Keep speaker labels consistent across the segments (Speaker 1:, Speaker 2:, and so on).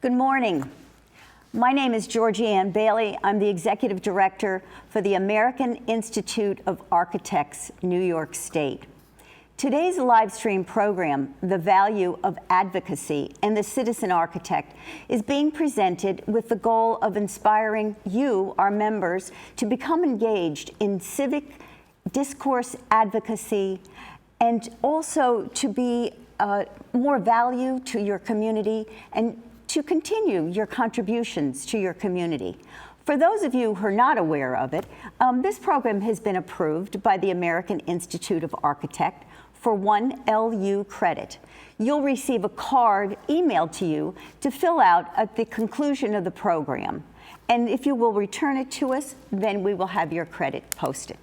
Speaker 1: Good morning. My name is Georgie Ann Bailey. I'm the Executive Director for the American Institute of Architects, New York State. Today's live stream program, The Value of Advocacy and the Citizen Architect, is being presented with the goal of inspiring you, our members, to become engaged in civic discourse advocacy and also to be more value to your community and to continue your contributions to your community. For those of you who are not aware of it, this program has been approved by the American Institute of Architects for 1 LU credit. You'll receive a card emailed to you to fill out at the conclusion of the program. And if you will return it to us, then we will have your credit posted.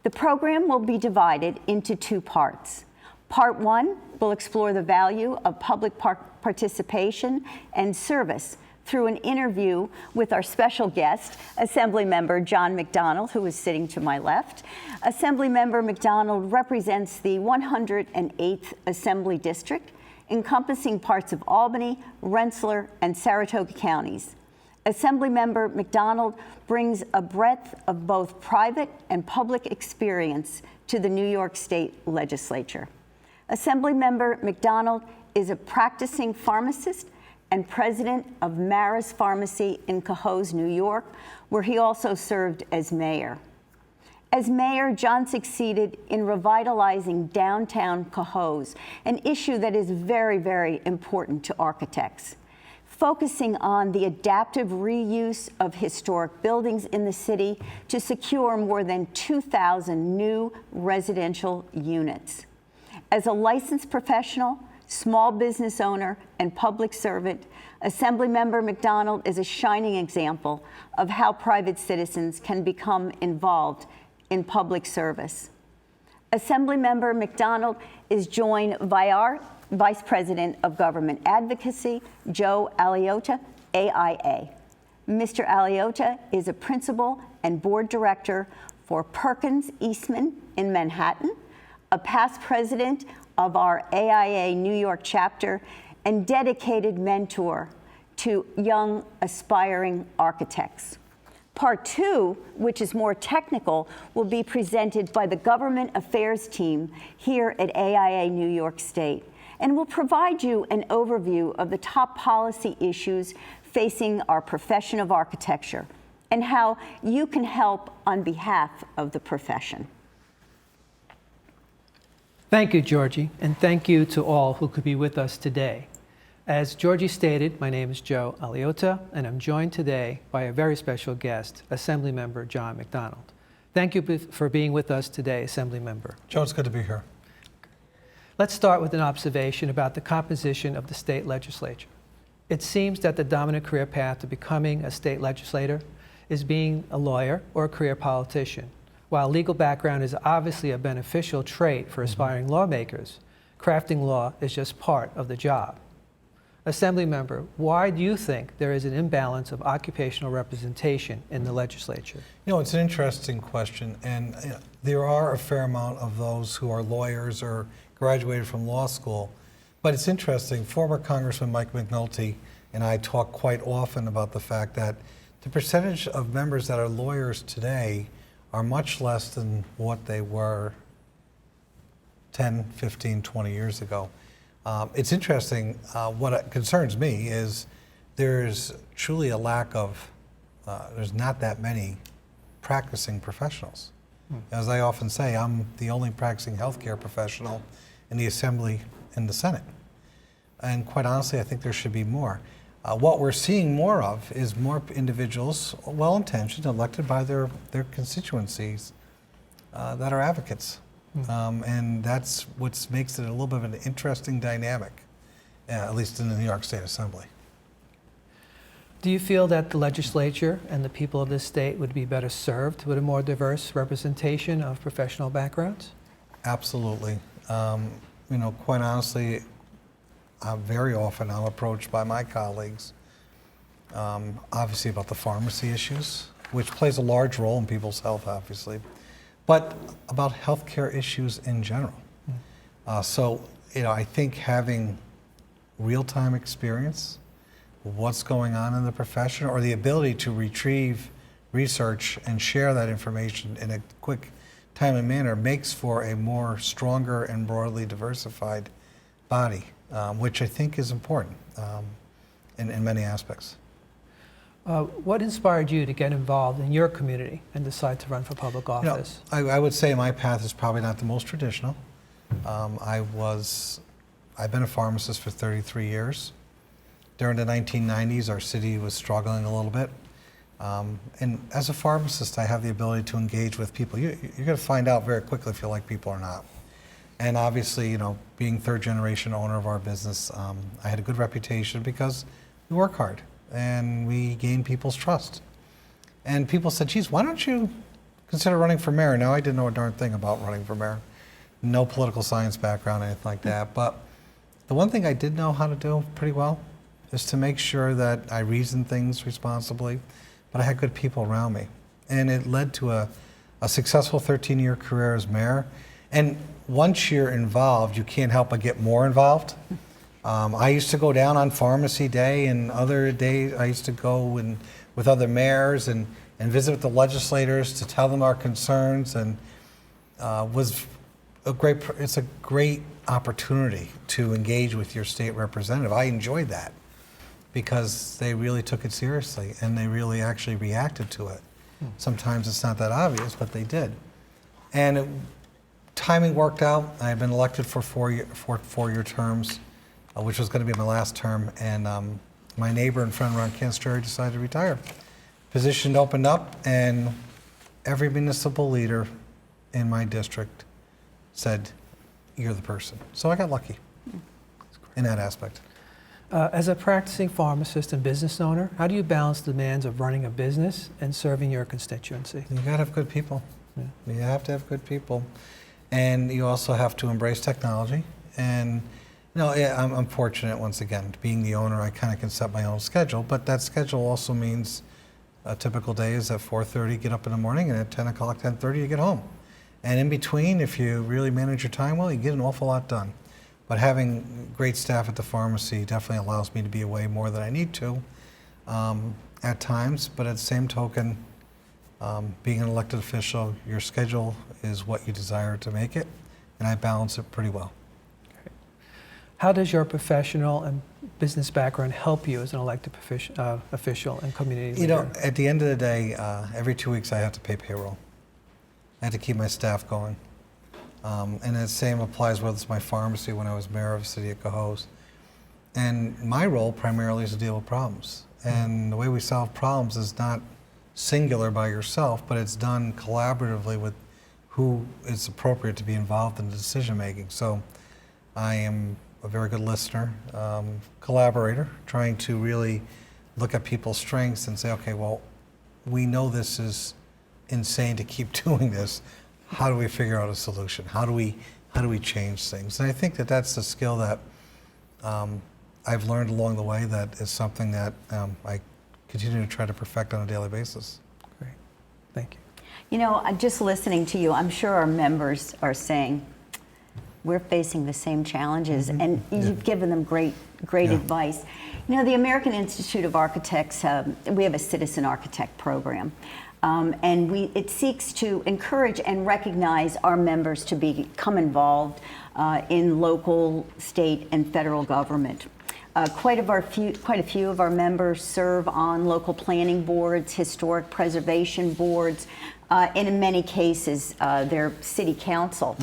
Speaker 1: The program will be divided into 2 parts. Part 1 will explore the value of public participation and service through an interview with our special guest, Assemblymember John McDonald, who is sitting to my left. Assemblymember McDonald represents the 108th Assembly District, encompassing parts of Albany, Rensselaer, and Saratoga counties. Assemblymember McDonald brings a breadth of both private and public experience to the New York State Legislature. Assemblymember McDonald is a practicing pharmacist and president of Maris Pharmacy in Cohoes, New York, where he also served as mayor. As mayor, John succeeded in revitalizing downtown Cohoes, an issue that is very, very important to architects, focusing on the adaptive reuse of historic buildings in the city to secure more than 2,000 new residential units. As a licensed professional, small business owner, and public servant, Assemblymember McDonald is a shining example of how private citizens can become involved in public service. Assemblymember McDonald is joined by our Vice President of Government Advocacy, Joe Aliotta, AIA. Mr. Aliotta is a principal and board director for Perkins Eastman in Manhattan, a past president of our AIA New York chapter, and dedicated mentor to young aspiring architects. Part 2, which is more technical, will be presented by the Government Affairs team here at AIA New York State, and will provide you an overview of the top policy issues facing our profession of architecture and how you can help on behalf of the profession.
Speaker 2: Thank you, Georgie, and thank you to all who could be with us today. As Georgie stated, my name is Joe Aliotta, and I'm joined today by a very special guest, Assemblymember John McDonald. Thank you for being with us today, Assemblymember.
Speaker 3: Joe, it's good to be here.
Speaker 2: Let's start with an observation about the composition of the state legislature. It seems that the dominant career path to becoming a state legislator is being a lawyer or a career politician. While legal background is obviously a beneficial trait for aspiring lawmakers, crafting law is just part of the job. Assemblymember, why do you think there is an imbalance of occupational representation in the legislature?
Speaker 3: You know, it's an interesting question, and there are a fair amount of those who are lawyers or graduated from law school. But it's interesting, former Congressman Mike McNulty and I talk quite often about the fact that the percentage of members that are lawyers today are much less than what they were 10, 15, 20 years ago. It's interesting, what concerns me is there's truly a lack of, there's not that many practicing professionals. As I often say, I'm the only practicing healthcare professional in the Assembly and the Senate. And quite honestly, I think there should be more. What we're seeing more of is more individuals, well-intentioned, elected by their constituencies, that are advocates. And that's what makes it a little bit of an interesting dynamic, at least in the New York State Assembly.
Speaker 2: Do you feel that the legislature and the people of this state would be better served with a more diverse representation of professional backgrounds?
Speaker 3: Absolutely. You know, quite honestly, very often I'm approached by my colleagues, obviously about the pharmacy issues, which plays a large role in people's health, obviously, but about healthcare issues in general. So, you know, I think having real-time experience what's going on in the profession, or the ability to retrieve research and share that information in a quick, timely manner makes for a more stronger and broadly diversified body, which I think is important in many aspects.
Speaker 2: What inspired you to get involved in your community and decide to run for public office?
Speaker 3: I would say my path is probably not the most traditional. I've been a pharmacist for 33 years. During the 1990s, our city was struggling a little bit. And as a pharmacist, I have the ability to engage with people. You're going to find out very quickly if you like people or not. And obviously, being third generation owner of our business, I had a good reputation because we work hard and we gain people's trust. And people said, geez, why don't you consider running for mayor? Now, I didn't know a darn thing about running for mayor. No political science background, anything like that. But the one thing I did know how to do pretty well is to make sure that I reasoned things responsibly, but I had good people around me. And it led to a successful 13-year career as mayor. And once you're involved, you can't help but get more involved. I used to go down on Pharmacy Day, and other days I used to go with other mayors and visit with the legislators to tell them our concerns, and it's a great opportunity to engage with your state representative. I enjoyed that because they really took it seriously and they really actually reacted to it. Sometimes it's not that obvious, but they did. And timing worked out. I had been elected for four-year terms, which was going to be my last term, and my neighbor and friend Ron Canstreri decided to retire. Position opened up, and every municipal leader in my district said, you're the person. So I got lucky in that aspect.
Speaker 2: As a practicing pharmacist and business owner, how do you balance the demands of running a business and serving your constituency?
Speaker 3: You got to have good people.
Speaker 2: Yeah.
Speaker 3: You have to have good people. And you also have to embrace technology. And I'm fortunate, once again, being the owner, I kind of can set my own schedule, but that schedule also means a typical day is at 4:30, get up in the morning, and at 10 o'clock, 10:30, you get home. And in between, if you really manage your time well, you get an awful lot done. But having great staff at the pharmacy definitely allows me to be away more than I need to at times. But at the same token, being an elected official, your schedule is what you desire to make it, and I balance it pretty well.
Speaker 2: Great. How does your professional and business background help you as an elected official and community leader?
Speaker 3: At the end of the day, every 2 weeks I have to pay payroll. I have to keep my staff going. And the same applies whether it's my pharmacy when I was mayor of the city of Cohoes. And my role primarily is to deal with problems. And the way we solve problems is not singular by yourself, but it's done collaboratively with who is appropriate to be involved in the decision making. So I am a very good listener, collaborator, trying to really look at people's strengths and say, okay, well, we know this is insane to keep doing this. How do we figure out a solution? How do we change things? And I think that that's the skill that I've learned along the way. That is something that I continue to try to perfect on a daily basis.
Speaker 2: Great, thank you.
Speaker 1: Just listening to you, I'm sure our members are saying, we're facing the same challenges, and you've given them great advice. The American Institute of Architects, we have a citizen architect program. And it seeks to encourage and recognize our members to become involved in local, state, and federal government. Quite a few of our members serve on local planning boards, historic preservation boards, and in many cases, their city council.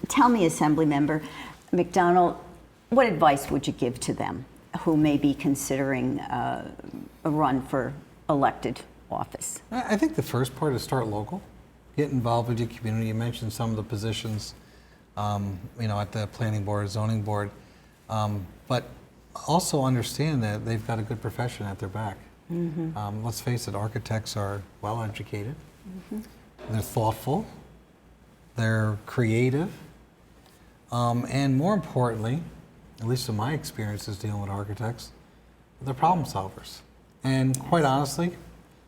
Speaker 1: Tell me, Assemblymember McDonald, what advice would you give to them who may be considering a run for elected office?
Speaker 3: I think the first part is start local. Get involved with your community. You mentioned some of the positions, at the planning board, zoning board, but also understand that they've got a good profession at their back. Let's face it, architects are well educated. They're thoughtful. They're creative. And more importantly, at least in my experiences dealing with architects, they're problem solvers. And quite honestly,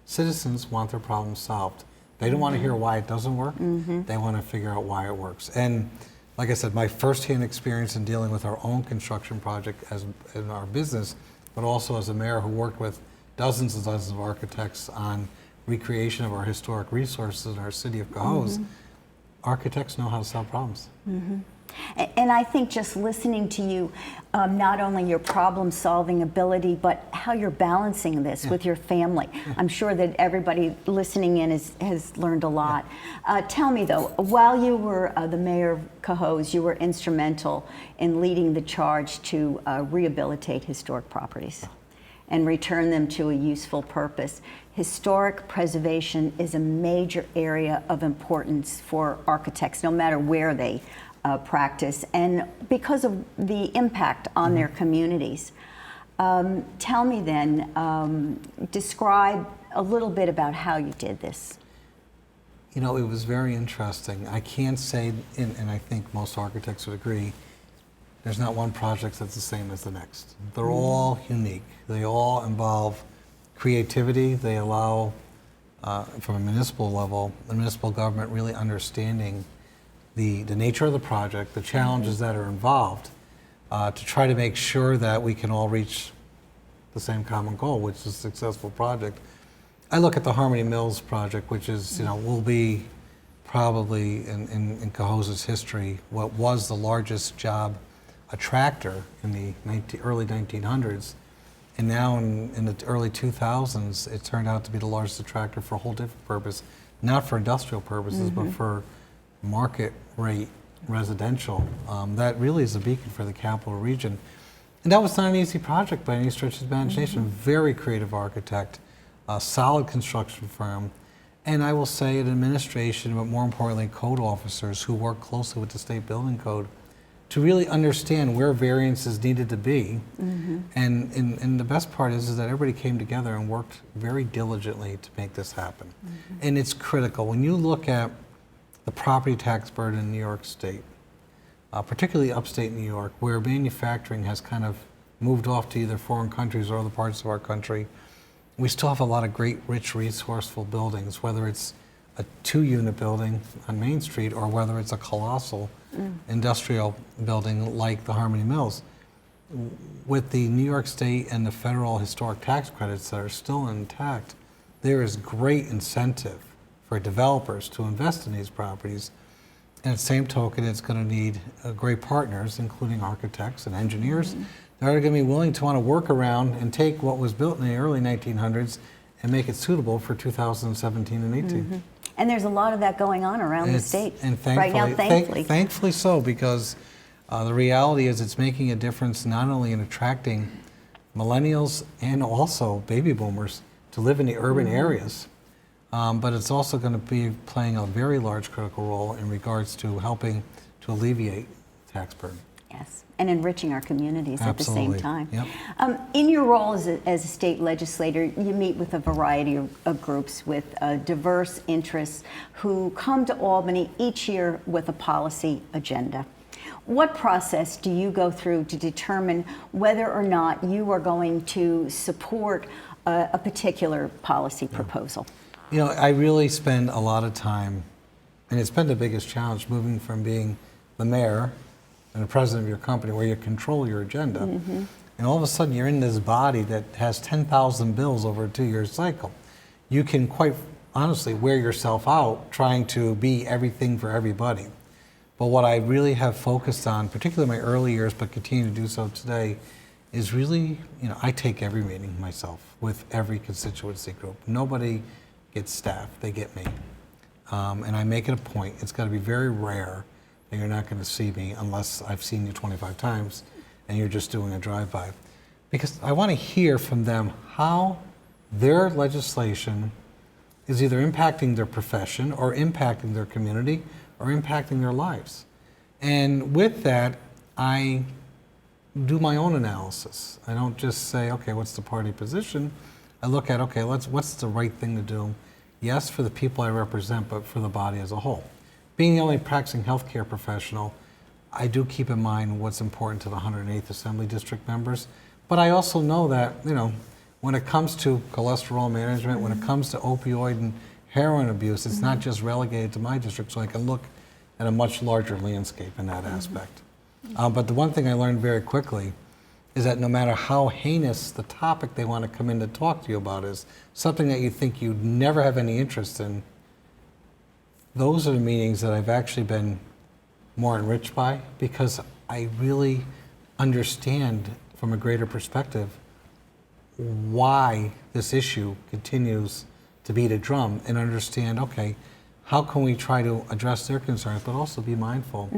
Speaker 3: citizens want their problems solved. They don't want to hear why it doesn't work. They want to figure out why it works. And like I said, my firsthand experience in dealing with our own construction project in our business but also as a mayor who worked with dozens and dozens of architects on recreation of our historic resources in our city of Cohoes, architects know how to solve problems.
Speaker 1: And I think just listening to you, not only your problem-solving ability, but how you're balancing this with your family. I'm sure that everybody listening in has learned a lot. Tell me though, while you were the mayor of Cohoes, you were instrumental in leading the charge to rehabilitate historic properties and return them to a useful purpose. Historic preservation is a major area of importance for architects, no matter where they practice, and because of the impact on their communities. Tell me then, describe a little bit about how you did this.
Speaker 3: You know, it was very interesting. I can't say, and I think most architects would agree, there's not one project that's the same as the next. They're all unique. They all involve creativity. They allow, from a municipal level, the municipal government really understanding the nature of the project, the challenges that are involved, to try to make sure that we can all reach the same common goal, which is a successful project. I look at the Harmony Mills project, which is, will be probably in Cohoes' history what was the largest job attractor in the early 1900s. And now in the early 2000s, it turned out to be the largest attractor for a whole different purpose, not for industrial purposes, but for market rate residential. That really is a beacon for the capital region. And that was not an easy project by any stretch of the imagination. Very creative architect, a solid construction firm, and I will say an administration, but more importantly, code officers who work closely with the state building code to really understand where variances needed to be. And the best part is that everybody came together and worked very diligently to make this happen. And it's critical. When you look at the property tax burden in New York State, particularly upstate New York, where manufacturing has kind of moved off to either foreign countries or other parts of our country, we still have a lot of great, rich, resourceful buildings, whether it's a 2-unit building on Main Street or whether it's a colossal industrial building like the Harmony Mills. With the New York State and the federal historic tax credits that are still intact, there is great incentive for developers to invest in these properties. And at the same token, it's going to need great partners, including architects and engineers, that are going to be willing to want to work around and take what was built in the early 1900s and make it suitable for 2017 and 18.
Speaker 1: And there's a lot of that going on around the state
Speaker 3: and
Speaker 1: right now, thankfully.
Speaker 3: Thankfully so, because the reality is it's making a difference not only in attracting millennials and also baby boomers to live in the urban areas, but it's also going to be playing a very large critical role in regards to helping to alleviate tax burden.
Speaker 1: Yes, and enriching our communities at the same time.
Speaker 3: Yep.
Speaker 1: In your role as a state legislator, you meet with a variety of groups with diverse interests who come to Albany each year with a policy agenda. What process do you go through to determine whether or not you are going to support a particular policy proposal?
Speaker 3: You know, I really spend a lot of time, and it's been the biggest challenge, moving from being the mayor and the president of your company where you control your agenda, and all of a sudden you're in this body that has 10,000 bills over a 2-year cycle. You can quite honestly wear yourself out trying to be everything for everybody. But what I really have focused on, particularly in my early years, but continue to do so today, is really, I take every meeting myself with every constituency group. Nobody gets staff, they get me. And I make it a point. It's got to be very rare that you're not going to see me unless I've seen you 25 times and you're just doing a drive-by. Because I want to hear from them how their legislation is either impacting their profession or impacting their community or impacting their lives. And with that, I do my own analysis. I don't just say, okay, what's the party position? I look at, okay, what's the right thing to do? Yes, for the people I represent, but for the body as a whole. Being the only practicing healthcare professional, I do keep in mind what's important to the 108th Assembly District members. But I also know that, when it comes to cholesterol management, when it comes to opioid and heroin abuse, it's not just relegated to my district, so I can look at a much larger landscape in that aspect. But the one thing I learned very quickly is that no matter how heinous the topic they want to come in to talk to you about is, something that you think you'd never have any interest in, those are the meetings that I've actually been more enriched by, because I really understand from a greater perspective why this issue continues to beat a drum, and understand, okay, how can we try to address their concerns, but also be mindful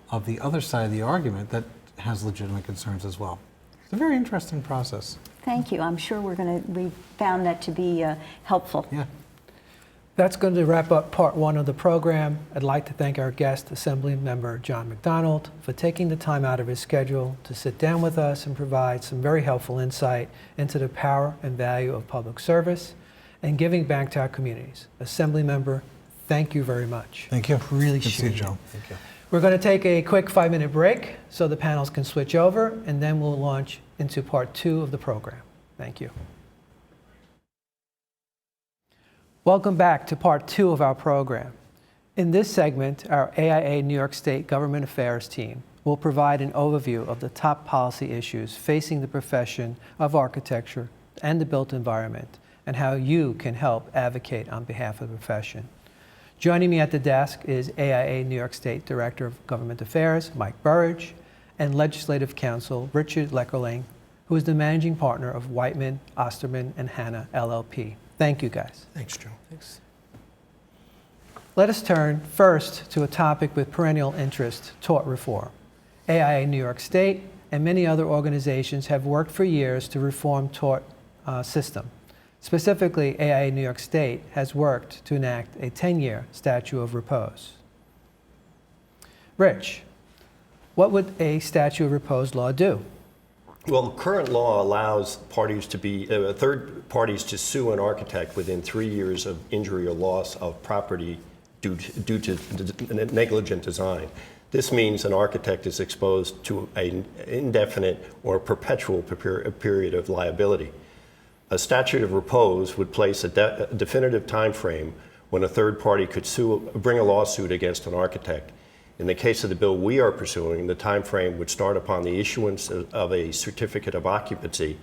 Speaker 3: of the other side of the argument that has legitimate concerns as well. It's a very interesting process.
Speaker 1: Thank you. I'm sure we found that to be helpful.
Speaker 3: Yeah.
Speaker 2: That's going to wrap up part one of the program. I'd like to thank our guest, Assembly Member John McDonald, for taking the time out of his schedule to sit down with us and provide some very helpful insight into the power and value of public service and giving back to our communities. Assembly Member, thank you very much.
Speaker 3: Thank you.
Speaker 2: Really
Speaker 3: Good to see you,
Speaker 2: appreciate it.
Speaker 3: Joe. Thank you.
Speaker 2: We're going to take a quick 5-minute break so the panels can switch over, and then we'll launch into part two of the program. Thank you. Welcome back to part two of our program. In this segment, our AIA New York State Government Affairs team will provide an overview of the top policy issues facing the profession of architecture and the built environment, and how you can help advocate on behalf of the profession. Joining me at the desk is AIA New York State Director of Government Affairs, Mike Burridge, and Legislative Counsel Richard Leckerling, who is the Managing Partner of Whiteman, Osterman, and Hanna, LLP. Thank you, guys.
Speaker 3: Thanks, Joe. Thanks.
Speaker 2: Let us turn first to a topic with perennial interest, tort reform. AIA New York State and many other organizations have worked for years to reform tort system. Specifically, AIA New York State has worked to enact a 10-year statute of repose. Rich, what would a statute of repose law do?
Speaker 4: Well, current law allows parties to be third parties to sue an architect within 3 years of injury or loss of property due to negligent design. This means an architect is exposed to an indefinite or perpetual period of liability. A statute of repose would place a definitive time frame when a third party could bring a lawsuit against an architect. In the case of the bill we are pursuing, the time frame would start upon the issuance of a certificate of occupancy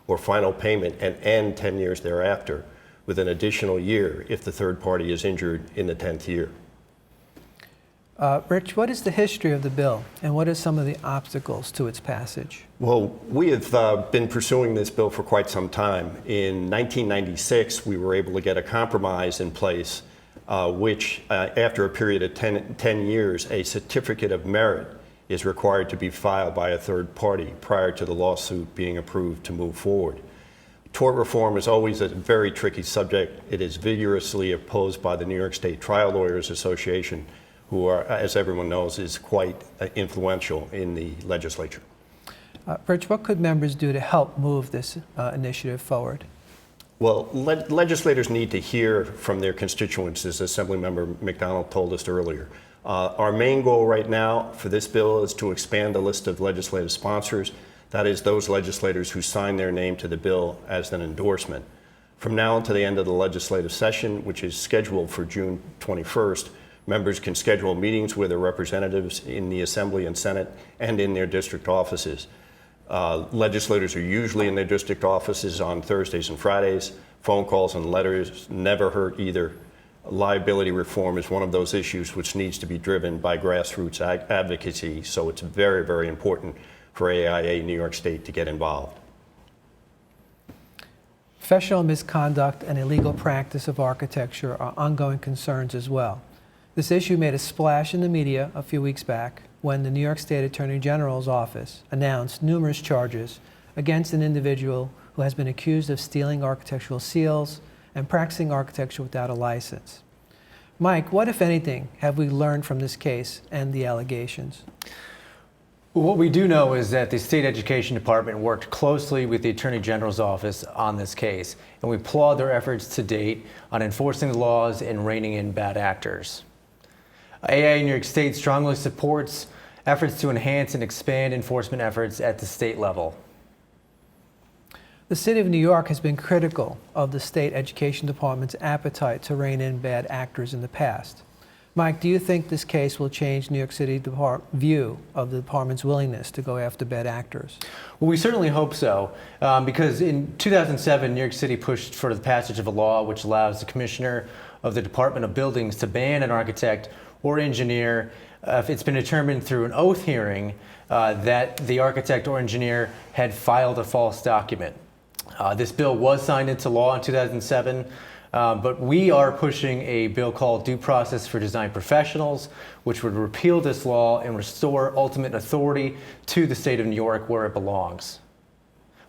Speaker 4: or final payment and end 10 years thereafter, with an additional year if the third party is injured in the 10th year.
Speaker 2: Rich, what is the history of the bill, and what are some of the obstacles to its passage?
Speaker 4: Well, we have been pursuing this bill for quite some time. In 1996, we were able to get a compromise in place, which, after a period of 10 years, a certificate of merit is required to be filed by a third party prior to the lawsuit being approved to move forward. Tort reform is always a very tricky subject. It is vigorously opposed by the New York State Trial Lawyers Association, who are, as everyone knows, is quite influential in the legislature.
Speaker 2: Rich, what could members do to help move this initiative forward?
Speaker 4: Well, legislators need to hear from their constituents, as Assemblymember McDonald told us earlier. Our main goal right now for this bill is to expand the list of legislative sponsors. That is, those legislators who sign their name to the bill as an endorsement. From now until the end of the legislative session, which is scheduled for June 21st, members can schedule meetings with their representatives in the Assembly and Senate and in their district offices. Legislators are usually in their district offices on Thursdays and Fridays. Phone calls and letters never hurt either. Liability reform is one of those issues which needs to be driven by grassroots advocacy, so it's very, very important for AIA New York State to get involved.
Speaker 2: Professional misconduct and illegal practice of architecture are ongoing concerns as well. This issue made a splash in the media a few weeks back when the New York State Attorney General's office announced numerous charges against an individual who has been accused of stealing architectural seals and practicing architecture without a license. Mike, what, if anything, have we learned from this case and the allegations?
Speaker 5: Well, what we do know is that the State Education Department worked closely with the Attorney General's office on this case, and we applaud their efforts to date on enforcing the laws and reining in bad actors. AIA New York State strongly supports efforts to enhance and expand enforcement efforts at the state level.
Speaker 2: The City of New York has been critical of the State Education Department's appetite to rein in bad actors in the past. Mike, do you think this case will change New York City view of the department's willingness to go after bad actors?
Speaker 5: Well, we certainly hope so, because in 2007, New York City pushed for the passage of a law which allows the commissioner of the Department of Buildings to ban an architect or engineer if it's been determined through an oath hearing that the architect or engineer had filed a false document. This bill was signed into law in 2007, but we are pushing a bill called Due Process for Design Professionals, which would repeal this law and restore ultimate authority to the state of New York where it belongs.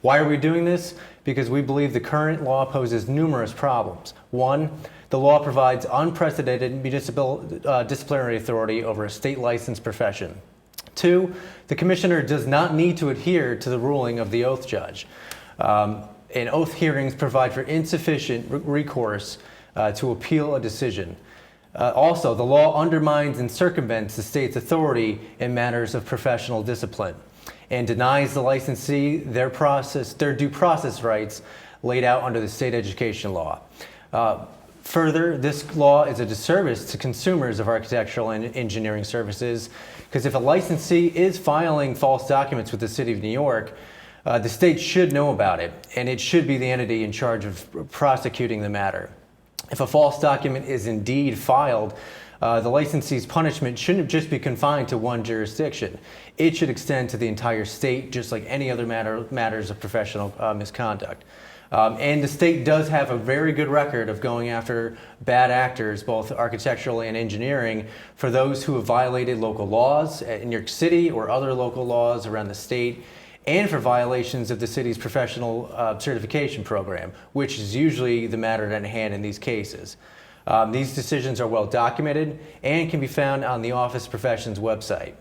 Speaker 5: Why are we doing this? Because we believe the current law poses numerous problems. One, the law provides unprecedented municipal disciplinary authority over a state licensed profession. Two, the commissioner does not need to adhere to the ruling of the oath judge. And oath hearings provide for insufficient recourse to appeal a decision. Also, the law undermines and circumvents the state's authority in matters of professional discipline and denies the licensee their due process rights laid out under the state education law. Further, this law is a disservice to consumers of architectural and engineering services, because if a licensee is filing false documents with the City of New York, the state should know about it, and it should be the entity in charge of prosecuting the matter. If a false document is indeed filed, the licensee's punishment shouldn't just be confined to one jurisdiction. It should extend to the entire state, just like any other matters of professional misconduct. And the state does have a very good record of going after bad actors, both architectural and engineering, for those who have violated local laws in New York City or other local laws around the state, and for violations of the city's professional certification program, which is usually the matter at hand in these cases. These decisions are well documented and can be found on the Office of Professions website.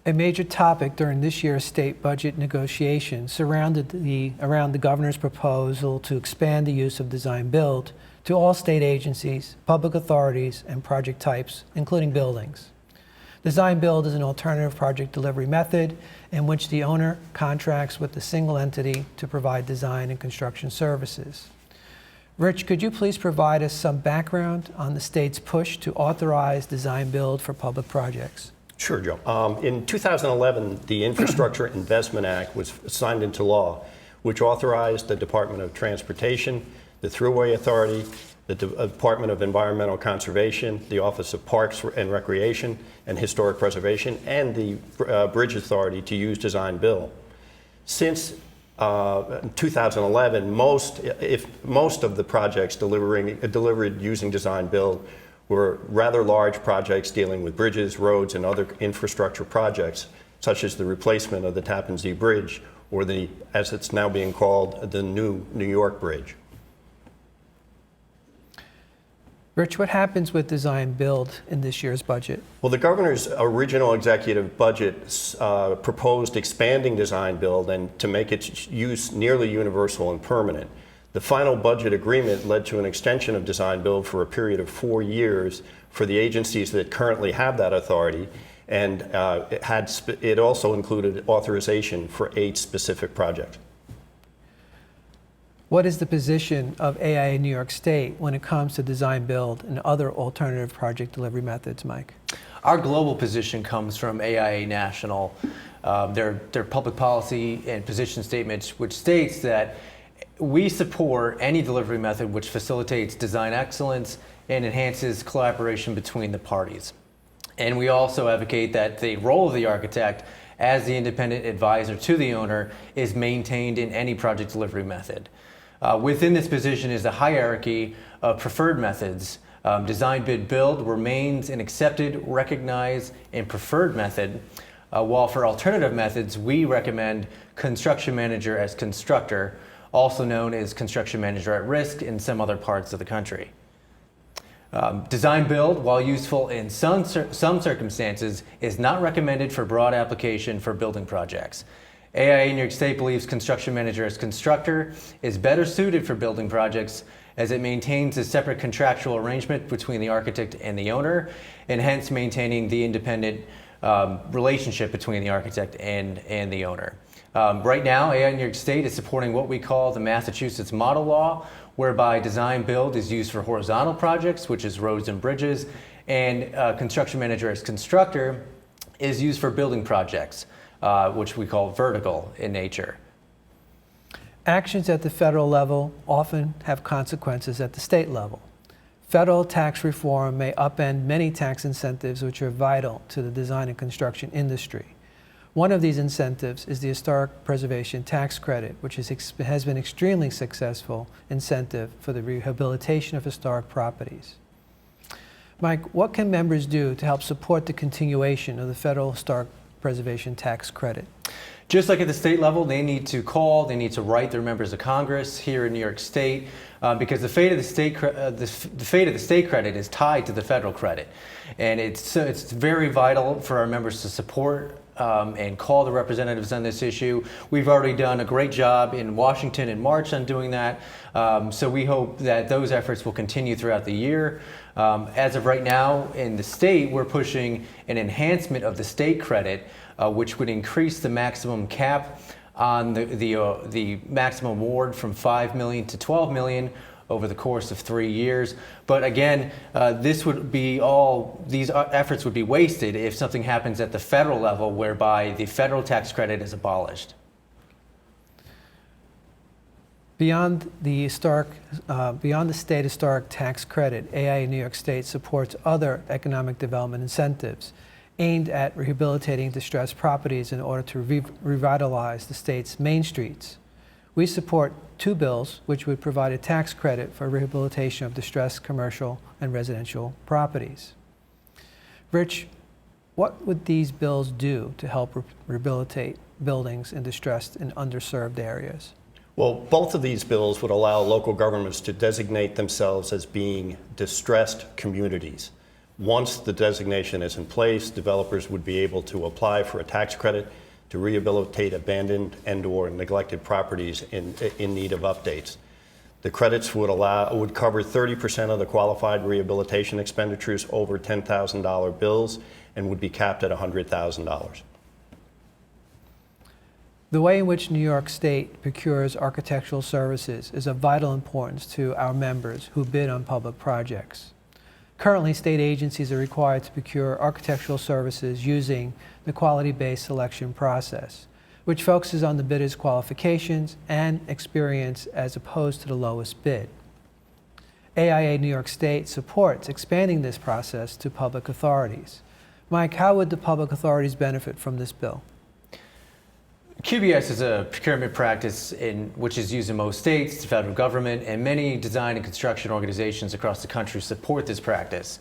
Speaker 2: A major topic during this year's state budget negotiations surrounded around the governor's proposal to expand the use of design-build to all state agencies, public authorities, and project types, including buildings. Design-build is an alternative project delivery method in which the owner contracts with a single entity to provide design and construction services. Rich, could you please provide us some background on the state's push to authorize design-build for public projects?
Speaker 4: Sure, Joe. In 2011, the Infrastructure Investment Act was signed into law, which authorized the Department of Transportation, the Thruway Authority, the Department of Environmental Conservation, the Office of Parks and Recreation and Historic Preservation, and the Bridge Authority to use design-build. Since 2011, most of the projects delivered using design-build were rather large projects dealing with bridges, roads, and other infrastructure projects, such as the replacement of the Tappan Zee Bridge, or the, as it's now being called, the new New York Bridge.
Speaker 2: Rich, what happens with design-build in this year's budget?
Speaker 4: Well, the governor's original executive budget proposed expanding design-build and to make its use nearly universal and permanent. The final budget agreement led to an extension of design-build for a period of 4 years for the agencies that currently have that authority, and it also included authorization for 8 specific projects.
Speaker 2: What is the position of AIA New York State when it comes to design-build and other alternative project delivery methods, Mike?
Speaker 5: Our global position comes from AIA National, their public policy and position statements, which states that we support any delivery method which facilitates design excellence and enhances collaboration between the parties. And we also advocate that the role of the architect as the independent advisor to the owner is maintained in any project delivery method. Within this position is the hierarchy of preferred methods. Design, bid, build remains an accepted, recognized, and preferred method, while for alternative methods, we recommend construction manager as constructor, also known as construction manager at risk in some other parts of the country. Design build, while useful in some circumstances, is not recommended for broad application for building projects. AIA New York State believes construction manager as constructor is better suited for building projects as it maintains a separate contractual arrangement between the architect and the owner, and hence maintaining the independent relationship between the architect and the owner. Right now, AIA New York State is supporting what we call the Massachusetts Model Law, whereby design build is used for horizontal projects, which is roads and bridges, and construction manager as constructor is used for building projects, which we call vertical in nature.
Speaker 2: Actions at the federal level often have consequences at the state level. Federal tax reform may upend many tax incentives which are vital to the design and construction industry. One of these incentives is the Historic Preservation Tax Credit, which has been extremely successful incentive for the rehabilitation of historic properties. Mike, what can members do to help support the continuation of the Federal Historic Preservation Tax Credit?
Speaker 5: Just like at the state level, they need to call, they need to write their members of Congress here in New York State, because the fate of the state credit is tied to the federal credit, and it's very vital for our members to support and call the representatives on this issue. We've already done a great job in Washington in March on doing that, so we hope that those efforts will continue throughout the year. As of right now in the state, we're pushing an enhancement of the state credit, which would increase the maximum cap on the maximum award from $5 million to $12 million over the course of 3 years. But again, these efforts would be wasted if something happens at the federal level whereby the federal tax credit is abolished.
Speaker 2: Beyond the state historic tax credit, AIA New York State supports other economic development incentives aimed at rehabilitating distressed properties in order to revitalize the state's main streets. We support 2 bills which would provide a tax credit for rehabilitation of distressed commercial and residential properties. Rich, what would these bills do to help rehabilitate buildings in distressed and underserved areas?
Speaker 4: Well, both of these bills would allow local governments to designate themselves as being distressed communities. Once the designation is in place, developers would be able to apply for a tax credit to rehabilitate abandoned and/or neglected properties in need of updates. The credits would cover 30% of the qualified rehabilitation expenditures over $10,000 bills and would be capped at $100,000.
Speaker 2: The way in which New York State procures architectural services is of vital importance to our members who bid on public projects. Currently, state agencies are required to procure architectural services using the quality-based selection process, which focuses on the bidder's qualifications and experience as opposed to the lowest bid. AIA New York State supports expanding this process to public authorities. Mike, how would the public authorities benefit from this bill?
Speaker 5: QBS is a procurement practice which is used in most states, the federal government, and many design and construction organizations across the country support this practice.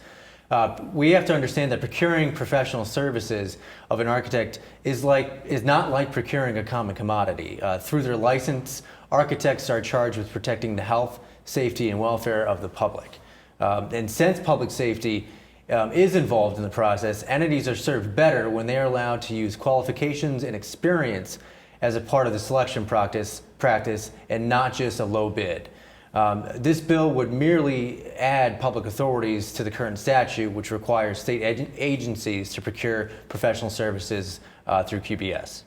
Speaker 5: We have to understand that procuring professional services of an architect is not like procuring a common commodity. Through their license, architects are charged with protecting the health, safety, and welfare of the public. And since public safety is involved in the process, entities are served better when they are allowed to use qualifications and experience as a part of the selection practice and not just a low bid. This bill would merely add public authorities to the current statute, which requires state agencies to procure professional services through QBS.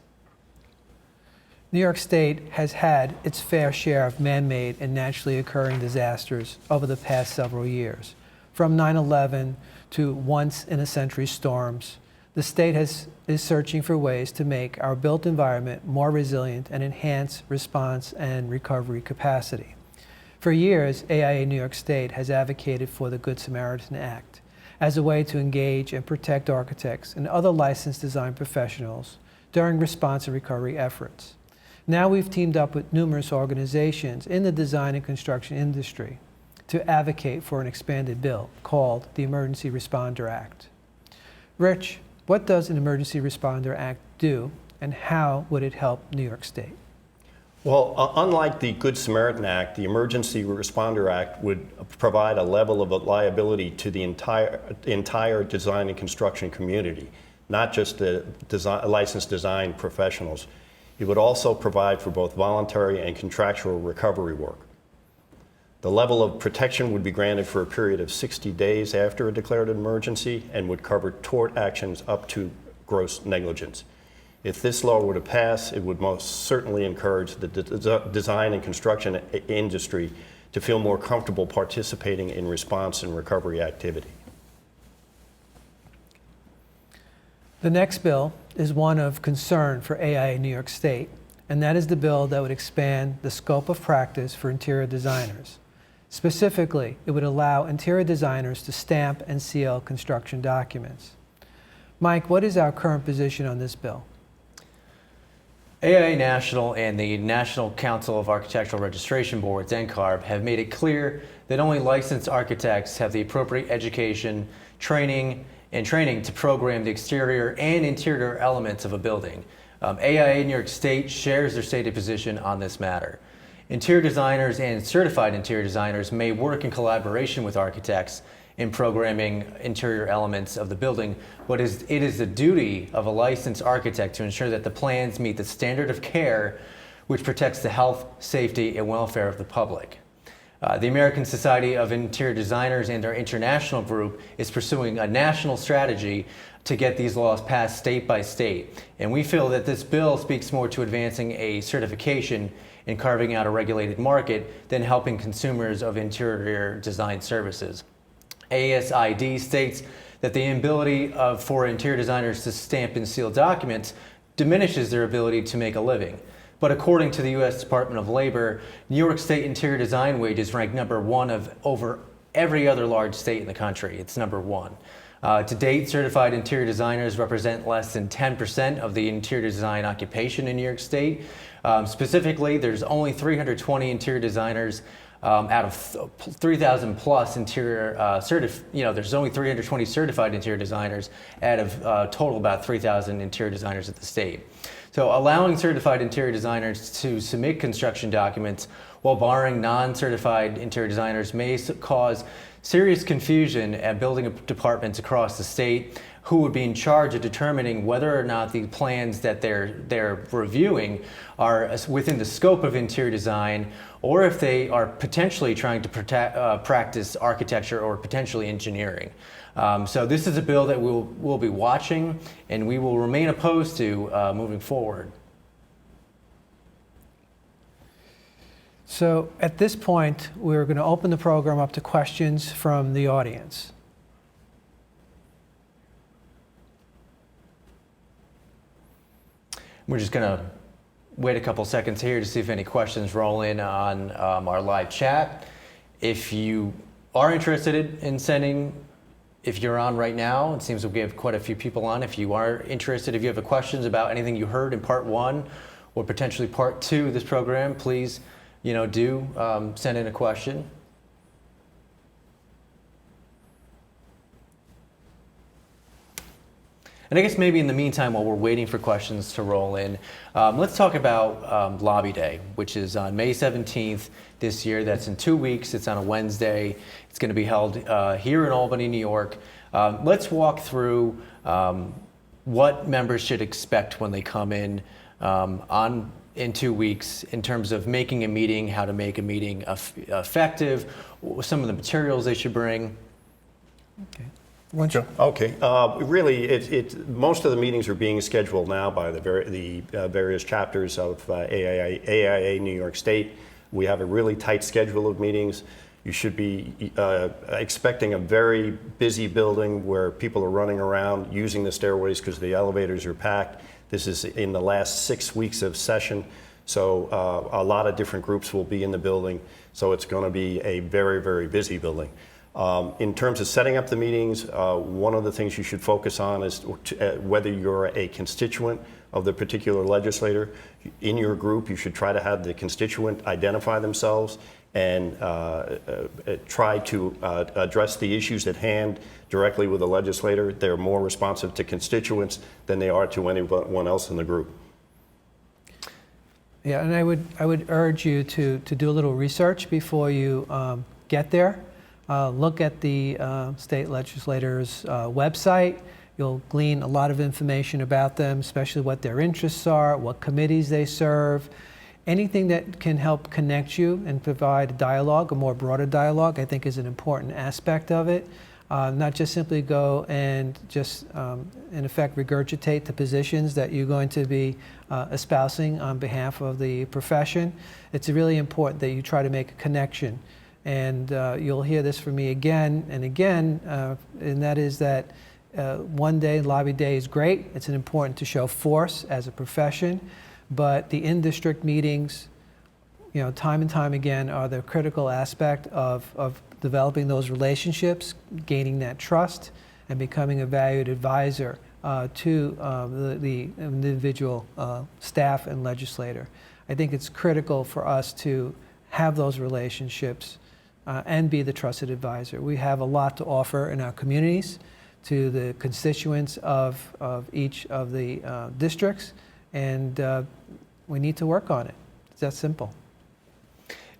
Speaker 2: New York State has had its fair share of man-made and naturally occurring disasters over the past several years. From 9/11 to once-in-a-century storms, the state is searching for ways to make our built environment more resilient and enhance response and recovery capacity. For years, AIA New York State has advocated for the Good Samaritan Act as a way to engage and protect architects and other licensed design professionals during response and recovery efforts. Now we've teamed up with numerous organizations in the design and construction industry to advocate for an expanded bill called the Emergency Responder Act. Rich, what does an Emergency Responder Act do, and how would it help New York State?
Speaker 4: Well, unlike the Good Samaritan Act, the Emergency Responder Act would provide a level of liability to the entire design and construction community, not just the licensed design professionals. It would also provide for both voluntary and contractual recovery work. The level of protection would be granted for a period of 60 days after a declared emergency and would cover tort actions up to gross negligence. If this law were to pass, it would most certainly encourage the design and construction industry to feel more comfortable participating in response and recovery activity.
Speaker 2: The next bill is one of concern for AIA New York State, and that is the bill that would expand the scope of practice for interior designers. Specifically, it would allow interior designers to stamp and seal construction documents. Mike, what is our current position on this bill?
Speaker 5: AIA National and the National Council of Architectural Registration Boards, NCARB, have made it clear that only licensed architects have the appropriate education, training to program the exterior and interior elements of a building. AIA New York State shares their stated position on this matter. Interior designers and certified interior designers may work in collaboration with architects in programming interior elements of the building, but it is the duty of a licensed architect to ensure that the plans meet the standard of care which protects the health, safety, and welfare of the public. The American Society of Interior Designers and their international group is pursuing a national strategy to get these laws passed state by state. And we feel that this bill speaks more to advancing a certification and carving out a regulated market than helping consumers of interior design services. ASID states that the inability for interior designers to stamp and seal documents diminishes their ability to make a living. But according to the U.S. Department of Labor, New York State interior design wages rank #1 of over every other large state in the country. It's #1. To date, certified interior designers represent less than 10% of the interior design occupation in New York State. Specifically, there's only 320 interior designers out of 3,000 plus interior there's only 320 certified interior designers out of total about 3,000 interior designers at the state. So allowing certified interior designers to submit construction documents while barring non-certified interior designers may cause serious confusion at building departments across the state who would be in charge of determining whether or not the plans that they're reviewing are within the scope of interior design, or if they are potentially trying to practice architecture or potentially engineering. So this is a bill that we'll be watching, and we will remain opposed to moving forward.
Speaker 2: So at this point, we're going to open the program up to questions from the audience.
Speaker 5: We're just going to wait a couple seconds here to see if any questions roll in on our live chat. If you are interested in sending, if you're on right now, it seems that we have quite a few people on. If you are interested, if you have questions about anything you heard in part 1 or potentially part 2 of this program, please, do send in a question. And I guess maybe in the meantime, while we're waiting for questions to roll in, let's talk about Lobby Day, which is on May 17th this year. That's in 2 weeks. It's on a Wednesday. It's going to be held here in Albany, New York. Let's walk through what members should expect when they come in 2 weeks in terms of making a meeting, how to make a meeting effective, some of the materials they should bring.
Speaker 2: Okay.
Speaker 4: Okay. Really, most of the meetings are being scheduled now by the various chapters of AIA New York State. We have a really tight schedule of meetings. You should be expecting a very busy building where people are running around using the stairways because the elevators are packed. This is in the last 6 weeks of session, so a lot of different groups will be in the building. So it's going to be a very, very busy building. In terms of setting up the meetings, one of the things you should focus on is whether you're a constituent of the particular legislator. In your group, you should try to have the constituent identify themselves and try to address the issues at hand directly with the legislator. They're more responsive to constituents than they are to anyone else in the group.
Speaker 2: Yeah, and I would urge you to do a little research before you get there. Look at the state legislator's website. You'll glean a lot of information about them, especially what their interests are, what committees they serve. Anything that can help connect you and provide a dialogue, a more broader dialogue, I think is an important aspect of it. Not just simply go and just, in effect, regurgitate the positions that you're going to be espousing on behalf of the profession. It's really important that you try to make a connection And you'll hear this from me again and again, and that is that one day, lobby day is great. It's important to show force as a profession, but the in-district meetings, time and time again, are the critical aspect of developing those relationships, gaining that trust, and becoming a valued advisor to the individual staff and legislator. I think it's critical for us to have those relationships and be the trusted advisor. We have a lot to offer in our communities to the constituents of each of the districts, and we need to work on it. It's that simple.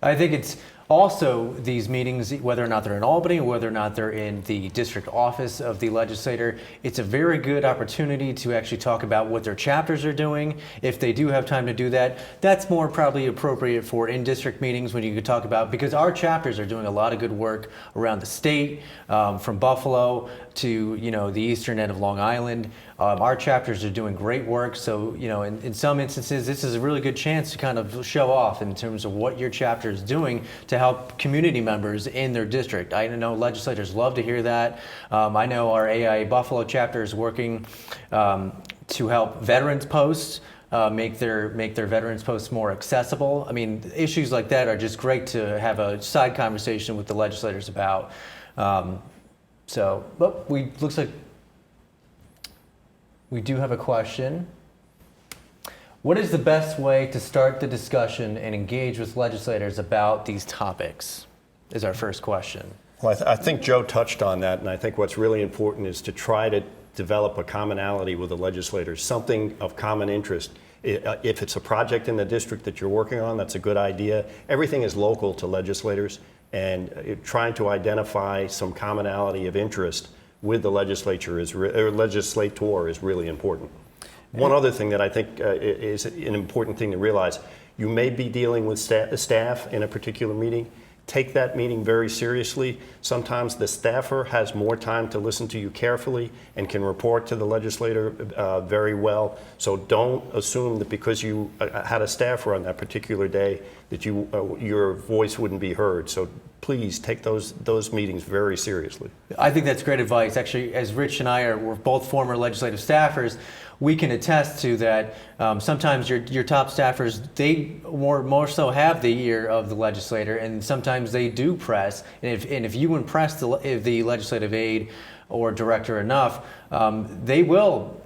Speaker 5: I think it's also these meetings, whether or not they're in Albany or whether or not they're in the district office of the legislator, it's a very good opportunity to actually talk about what their chapters are doing. If they do have time to do that, that's more probably appropriate for in-district meetings when you could talk about, because our chapters are doing a lot of good work around the state, from Buffalo to the eastern end of Long Island. Our chapters are doing great work, so in some instances this is a really good chance to kind of show off in terms of what your chapter is doing to help community members in their district. I know legislators love to hear that. I know our AIA Buffalo chapter is working to help veterans posts make their veterans posts more accessible. I mean, issues like that are just great to have a side conversation with the legislators about. Looks like we do have a question. What is the best way to start the discussion and engage with legislators about these topics? Is our first question.
Speaker 4: Well, I think Joe touched on that, and I think what's really important is to try to develop a commonality with the legislators, something of common interest. If it's a project in the district that you're working on, that's a good idea. Everything is local to legislators, and trying to identify some commonality of interest with the legislator is really important. One other thing that I think is an important thing to realize, you may be dealing with staff in a particular meeting. Take that meeting very seriously. Sometimes the staffer has more time to listen to you carefully and can report to the legislator very well. So don't assume that because you had a staffer on that particular day that your voice wouldn't be heard. So please take those meetings very seriously.
Speaker 5: I think that's great advice. Actually, as Rich and we're both former legislative staffers, we can attest to that. Sometimes your top staffers, they more so have the ear of the legislator, and sometimes they do press. And if you impress the legislative aide or director enough, they will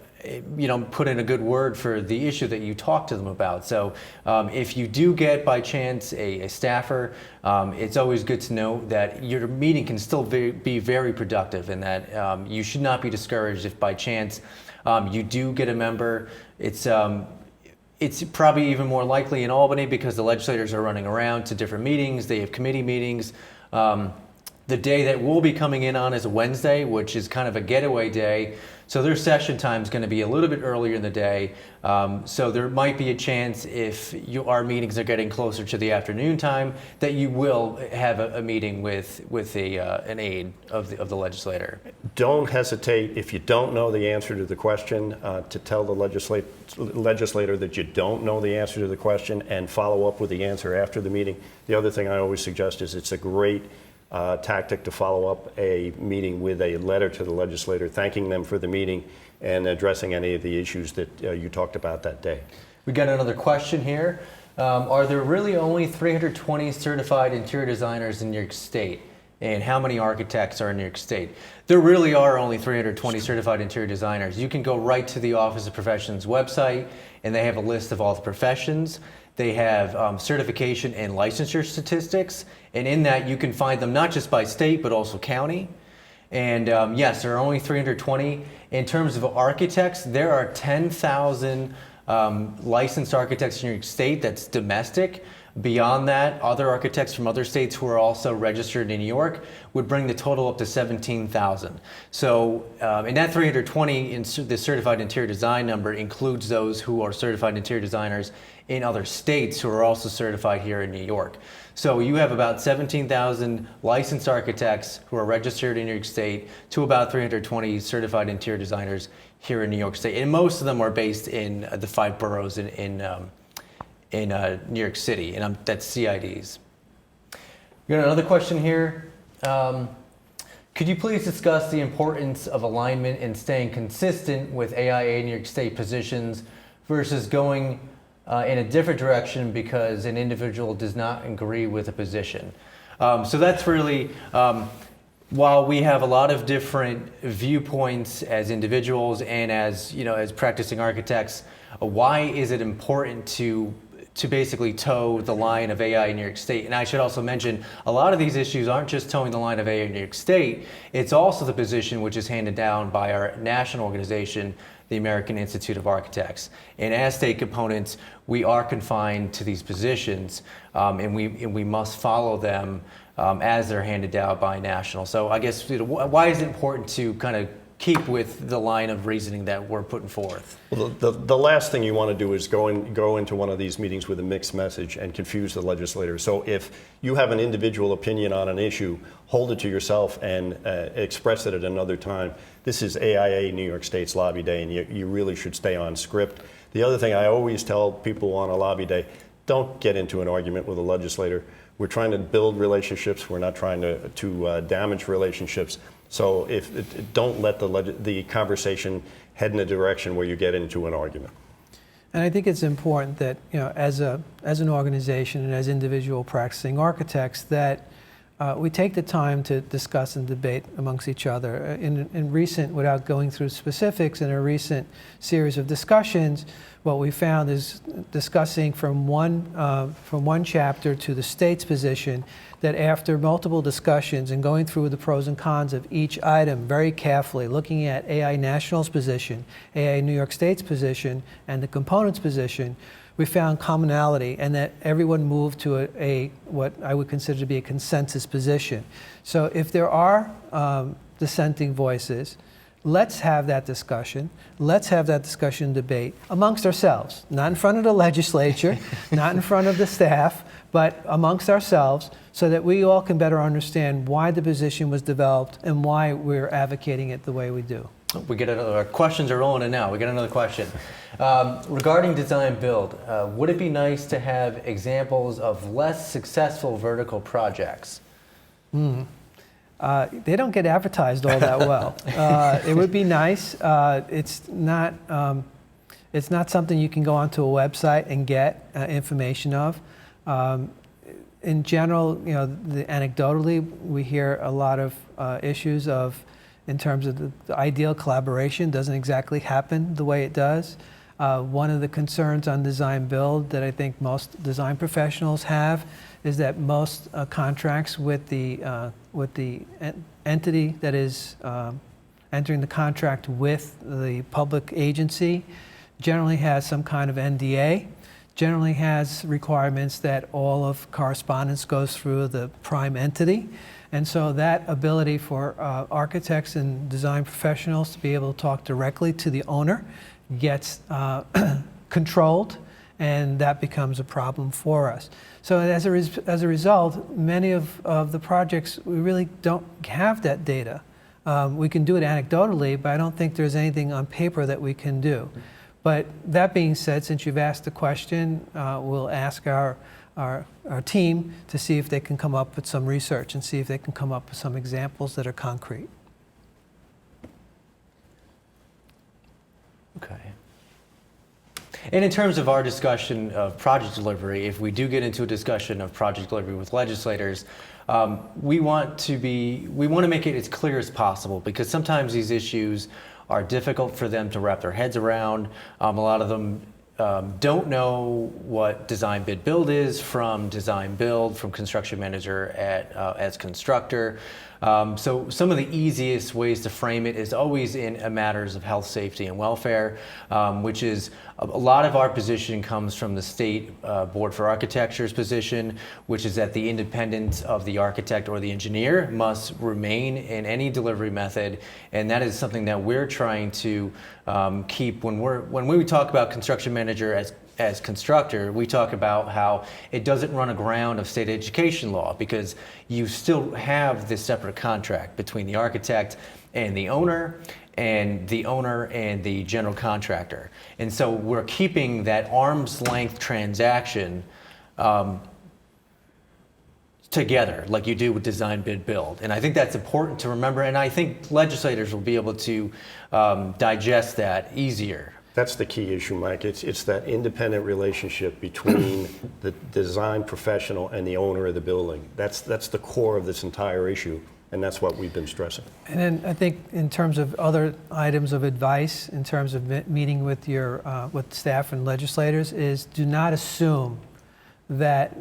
Speaker 5: put in a good word for the issue that you talk to them about. So if you do get by chance a staffer, it's always good to know that your meeting can still be very productive, and that you should not be discouraged if by chance you do get a member. It's probably even more likely in Albany because the legislators are running around to different meetings. They have committee meetings. The day that we'll be coming in on is a Wednesday, which is kind of a getaway day. So their session time is going to be a little bit earlier in the day. So there might be a chance if our meetings are getting closer to the afternoon time that you will have a meeting with an aide of the legislator.
Speaker 4: Don't hesitate, if you don't know the answer to the question, to tell the legislator that you don't know the answer to the question and follow up with the answer after the meeting. The other thing I always suggest is it's a great tactic to follow up a meeting with a letter to the legislator, thanking them for the meeting and addressing any of the issues that you talked about that day.
Speaker 5: We got another question here. Are there really only 320 certified interior designers in New York State? And how many architects are in New York State? There really are only 320 certified interior designers. You can go right to the Office of Professions website, and they have a list of all the professions. They have certification and licensure statistics, and in that you can find them not just by state but also county. And yes, there are only 320. In terms of architects, there are 10,000 licensed architects in New York State. That's domestic. Beyond that, other architects from other states who are also registered in New York would bring the total up to 17,000. So in that 320, the certified interior design number includes those who are certified interior designers in other states who are also certified here in New York. So you have about 17,000 licensed architects who are registered in New York State to about 320 certified interior designers here in New York State. And most of them are based in the 5 boroughs in New York City, and that's CIDs. We got another question here. Could you please discuss the importance of alignment and staying consistent with AIA New York State positions versus going in a different direction because an individual does not agree with a position? So that's really, while we have a lot of different viewpoints as individuals and as, as practicing architects, why is it important to basically toe the line of AI in New York State? And I should also mention, a lot of these issues aren't just towing the line of AI in New York State, it's also the position which is handed down by our national organization, the American Institute of Architects. And as state components, we are confined to these positions, and we must follow them as they're handed down by national. So I guess, why is it important to kind of keep with the line of reasoning that we're putting forth?
Speaker 4: Well, the last thing you want to do is go into one of these meetings with a mixed message and confuse the legislators. So if you have an individual opinion on an issue, hold it to yourself and express it at another time. This is AIA New York State's lobby day, and you really should stay on script. The other thing I always tell people on a lobby day, don't get into an argument with a legislator. We're trying to build relationships. We're not trying to damage relationships. So don't let the conversation head in a direction where you get into an argument.
Speaker 2: And I think it's important that, as an organization and as individual practicing architects, that we take the time to discuss and debate amongst each other. In recent, without going through specifics, in a recent series of discussions, what we found is discussing from one chapter to the state's position, that after multiple discussions and going through the pros and cons of each item very carefully, looking at AI National's position, AI New York State's position, and the components' position, we found commonality, and that everyone moved to what I would consider to be a consensus position. So if there are dissenting voices, let's have that discussion. Let's have that discussion and debate amongst ourselves, not in front of the legislature, not in front of the staff, but amongst ourselves, so that we all can better understand why the position was developed and why we're advocating it the way we do.
Speaker 5: We get another, our questions are rolling in now. We get another question. Regarding design build, would it be nice to have examples of less successful vertical projects?
Speaker 2: They don't get advertised all that well. It would be nice. It's not something you can go onto a website and get information of. In general, anecdotally, we hear a lot of issues in terms of the ideal collaboration doesn't exactly happen the way it does. One of the concerns on design build that I think most design professionals have is that most contracts with the entity that is entering the contract with the public agency generally has some kind of NDA, generally has requirements that all of correspondence goes through the prime entity. And so that ability for architects and design professionals to be able to talk directly to the owner gets controlled, and that becomes a problem for us. So as a result, many of the projects, we really don't have that data. We can do it anecdotally, but I don't think there's anything on paper that we can do. But that being said, since you've asked the question, we'll ask our team to see if they can come up with some research and see if they can come up with some examples that are concrete.
Speaker 5: Okay. And in terms of our discussion of project delivery, if we do get into a discussion of project delivery with legislators, we want to make it as clear as possible, because sometimes these issues are difficult for them to wrap their heads around. A lot of them don't know what design bid build is from design build, from construction manager as constructor. So some of the easiest ways to frame it is always in matters of health, safety, and welfare, which is a lot of our position comes from the State Board for Architecture's position, which is that the independence of the architect or the engineer must remain in any delivery method, and that is something that we're trying to keep. When we talk about construction manager as constructor, we talk about how it doesn't run aground of state education law, because you still have this separate contract between the architect and the owner and the general contractor. And so we're keeping that arm's length transaction together like you do with design, bid, build. And I think that's important to remember, and I think legislators will be able to digest that easier.
Speaker 4: That's the key issue, Mike. It's that independent relationship between the design professional and the owner of the building. That's the core of this entire issue, and that's what we've been stressing.
Speaker 2: And then I think in terms of other items of advice, in terms of meeting with your with staff and legislators, is do not assume that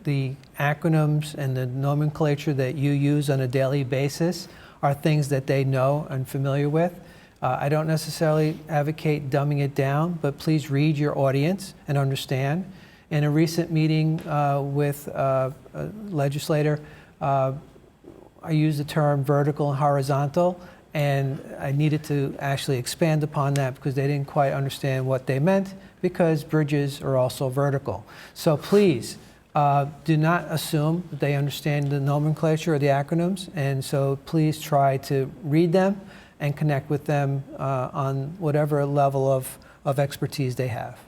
Speaker 2: the acronyms and the nomenclature that you use on a daily basis are things that they know and familiar with. I don't necessarily advocate dumbing it down, but please read your audience and understand. In a recent meeting with a legislator, I used the term vertical and horizontal, and I needed to actually expand upon that because they didn't quite understand what they meant, because bridges are also vertical. So please do not assume that they understand the nomenclature or the acronyms, and so please try to read them and connect with them on whatever level of expertise they have.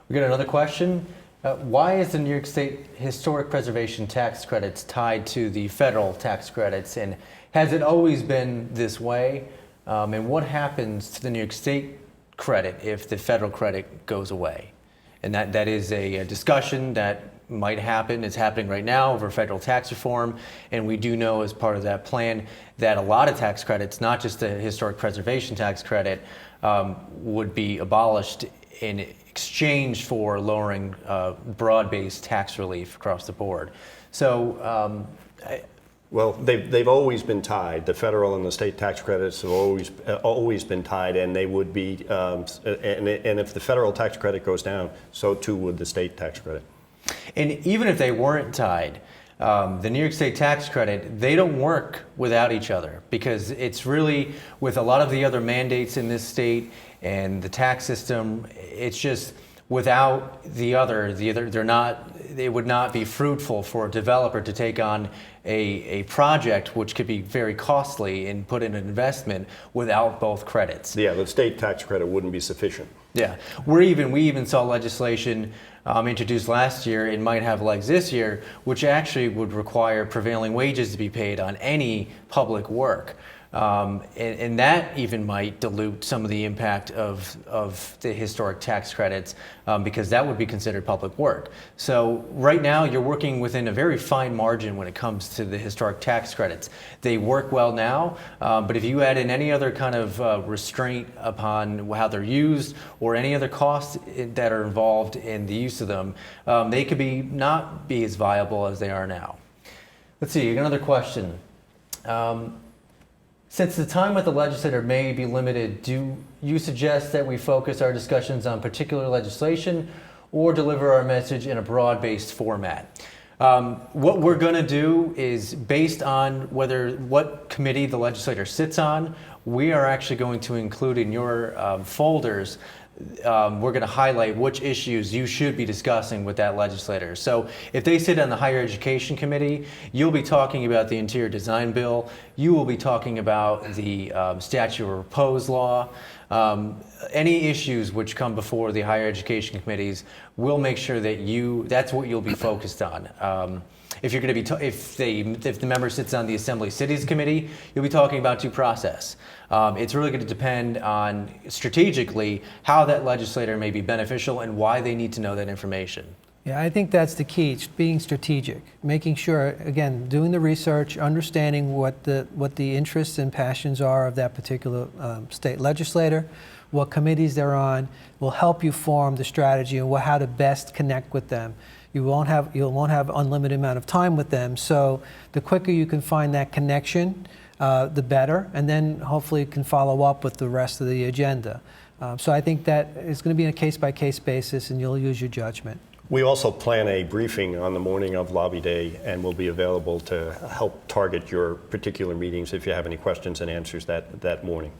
Speaker 5: We got another question. Why is the New York State Historic Preservation Tax Credits tied to the federal tax credits, and has it always been this way? And what happens to the New York State credit if the federal credit goes away? And that is a discussion that might happen. It's happening right now over federal tax reform, and we do know as part of that plan that a lot of tax credits, not just the historic preservation tax credit, would be abolished in exchange for lowering broad-based tax relief across the board. So
Speaker 4: Well, they've always been tied. The federal and the state tax credits have always been tied, and they would be. And if the federal tax credit goes down, so too would the state tax credit.
Speaker 5: And even if they weren't tied, the New York State tax credit, they don't work without each other, because it's really, with a lot of the other mandates in this state and the tax system, it's just without the other, it would not be fruitful for a developer to take on a project which could be very costly and put in an investment without both credits.
Speaker 4: Yeah, the state tax credit wouldn't be sufficient.
Speaker 5: Yeah, we even saw legislation introduced last year, it might have legs this year, which actually would require prevailing wages to be paid on any public work. And that even might dilute some of the impact of the historic tax credits, because that would be considered public work. So right now you're working within a very fine margin when it comes to the historic tax credits. They work well now, but if you add in any other kind of restraint upon how they're used or any other costs that are involved in the use of them, they could not be as viable as they are now. Let's see, another question. Since the time with the legislator may be limited, do you suggest that we focus our discussions on particular legislation or deliver our message in a broad-based format? What we're going to do is, based on what committee the legislator sits on, we are actually going to include in your folders, we're going to highlight which issues you should be discussing with that legislator. So if they sit on the Higher Education Committee, you'll be talking about the Interior Design Bill, you will be talking about the Statute of Repose Law. Any issues which come before the Higher Education Committees, we'll make sure that that's what you'll be focused on. If you're going to be, if the member sits on the Assembly Cities Committee, you'll be talking about due process. It's really going to depend on strategically how that legislator may be beneficial and why they need to know that information.
Speaker 2: Yeah, I think that's the key. It's being strategic, making sure, again, doing the research, understanding what the interests and passions are of that particular state legislator, what committees they're on, will help you form the strategy and how to best connect with them. You won't have unlimited amount of time with them, so the quicker you can find that connection, the better, and then hopefully you can follow up with the rest of the agenda. So I think that it's going to be on a case-by-case basis, and you'll use your judgment.
Speaker 4: We also plan a briefing on the morning of Lobby Day, and we'll be available to help target your particular meetings if you have any questions and answers that morning.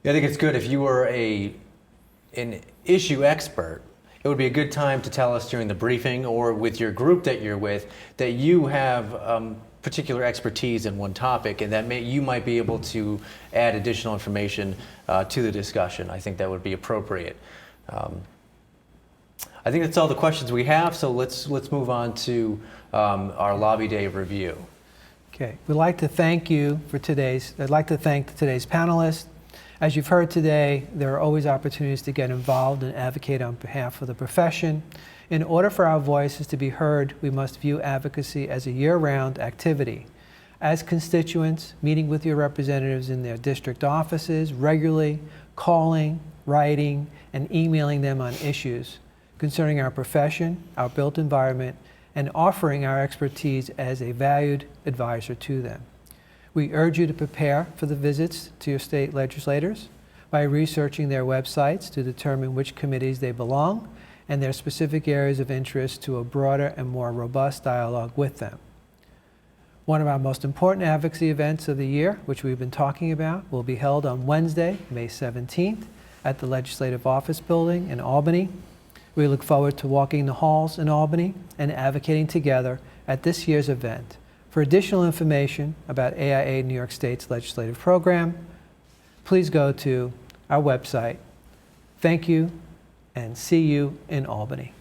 Speaker 5: Yeah, I think it's good if you are an issue expert. It would be a good time to tell us during the briefing or with your group that you're with that you have particular expertise in one topic, and that you might be able to add additional information to the discussion. I think that would be appropriate. I think that's all the questions we have, so let's move on to our Lobby Day review.
Speaker 2: Okay, we'd like to thank you for I'd like to thank today's panelists. As you've heard today, there are always opportunities to get involved and advocate on behalf of the profession. In order for our voices to be heard, we must view advocacy as a year-round activity. As constituents, meeting with your representatives in their district offices regularly, calling, writing, and emailing them on issues concerning our profession, our built environment, and offering our expertise as a valued advisor to them. We urge you to prepare for the visits to your state legislators by researching their websites to determine which committees they belong and their specific areas of interest to a broader and more robust dialogue with them. One of our most important advocacy events of the year, which we've been talking about, will be held on Wednesday, May 17th at the Legislative Office Building in Albany. We look forward to walking the halls in Albany and advocating together at this year's event. For additional information about AIA New York State's legislative program, please go to our website. Thank you, and see you in Albany.